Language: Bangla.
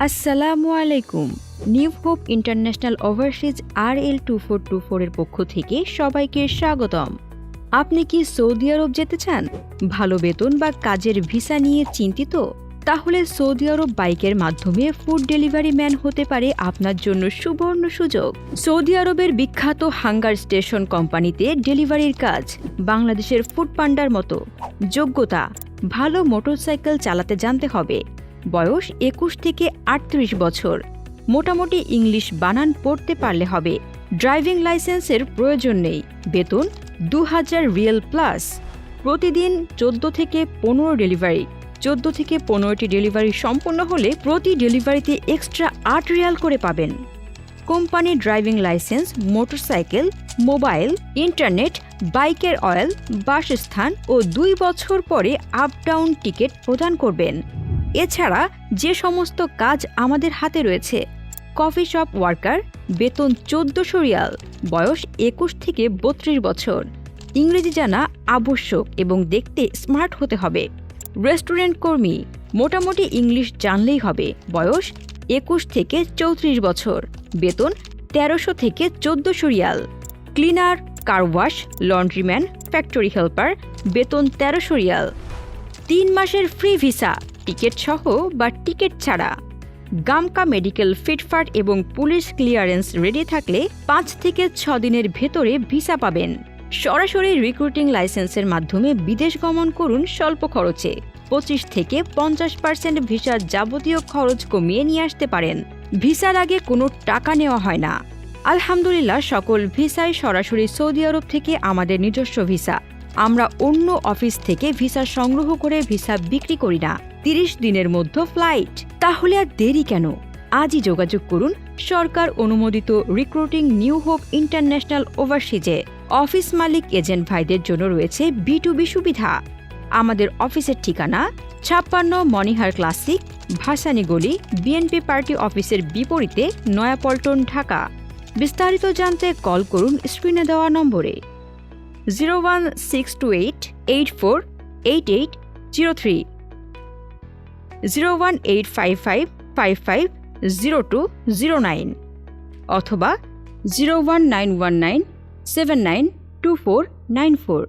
আসসালামু আলাইকুম। New hope international overseas RL2424 এর পক্ষ থেকে সবাইকে স্বাগতম। আপনি কি সৌদি আরব যেতে চান? ভালো বেতন বা কাজের ভিসা নিয়ে চিন্তিত? তাহলে সৌদি আরব বাইকের মাধ্যমে ফুড ডেলিভারি ম্যান হতে পারে আপনার জন্য সুবর্ণ সুযোগ। সৌদি আরবের বিখ্যাত হাঙ্গার স্টেশন কোম্পানিতে ডেলিভারির কাজ বাংলাদেশের ফুড পান্ডার মতো। যোগ্যতা: ভালো মোটরসাইকেল চালাতে জানতে হবে। বয়স 21 থেকে 38 বছর। মোটামুটি ইংলিশ বানান পড়তে পারলে হবে। ড্রাইভিং লাইসেন্সের প্রয়োজন নেই। বেতন 2000 রিয়াল প্লাস। প্রতিদিন 14 থেকে 15 ডেলিভারি। 14 থেকে 15টি ডেলিভারি সম্পন্ন হলে প্রতি ডেলিভারিতে এক্সট্রা 8 রিয়াল করে পাবেন। Company driving licence, motorcycle, mobile, internet, বাইকের অয়েল, বাসস্থান ও 2 বছর পরে আপ ডাউন টিকিট প্রদান করবেন। এছাড়া যে সমস্ত কাজ আমাদের হাতে রয়েছে: কফি শপ ওয়ার্কার, বেতন 1400 রিয়াল, বয়স 21 থেকে 32 বছর। ইংরেজি জানা আবশ্যক এবং দেখতে স্মার্ট হতে হবে। রেস্টুরেন্ট কর্মী, মোটামুটি ইংলিশ জানলেই হবে। বয়স 21 থেকে 34 বছর। বেতন 1300 থেকে 1400 Real. Cleaner, car wash, laundryman, factory helper, বেতন 1300 রিয়াল। 3 মাসের ফ্রি ভিসা, টিকিট সহ বা টিকিট ছাড়া। গামকা মেডিকেল ফিটফাট এবং পুলিশ ক্লিয়ারেন্স রেডি থাকলে 5 থেকে 6 দিনের ভেতরে ভিসা পাবেন। সরাসরি রিক্রুটিং লাইসেন্সের মাধ্যমে বিদেশ গমন করুন স্বল্প খরচে। 25 থেকে 50% ভিসার যাবতীয় খরচ কমিয়ে নিয়ে আসতে পারেন। ভিসার আগে কোনো টাকা নেওয়া হয় না। আলহামদুলিল্লাহ, সকল ভিসাই সরাসরি সৌদি আরব থেকে আমাদের নিজস্ব ভিসা। আমরা অন্য অফিস থেকে ভিসা সংগ্রহ করে ভিসা বিক্রি করি না। 30 দিনের মধ্যে ফ্লাইট। তাহলে আর দেরি কেন? আজই যোগাযোগ করুন সরকার অনুমোদিত রিক্রুটিং নিউ হোপ ইন্টারন্যাশনাল ওভারসিজে। অফিস মালিক এজেন্ট ভাইদের জন্য রয়েছে B2B সুবিধা। আমাদের অফিসের ঠিকানা 56 মনিহার ক্লাসিক, ভাসানী গলি, বিএনপি পার্টি অফিসের বিপরীতে, নয়াপল্টন, ঢাকা। বিস্তারিত জানতে কল করুন স্ক্রিনে দেওয়া নম্বরে 01628848803, 01855550209 অথবা 01919792494।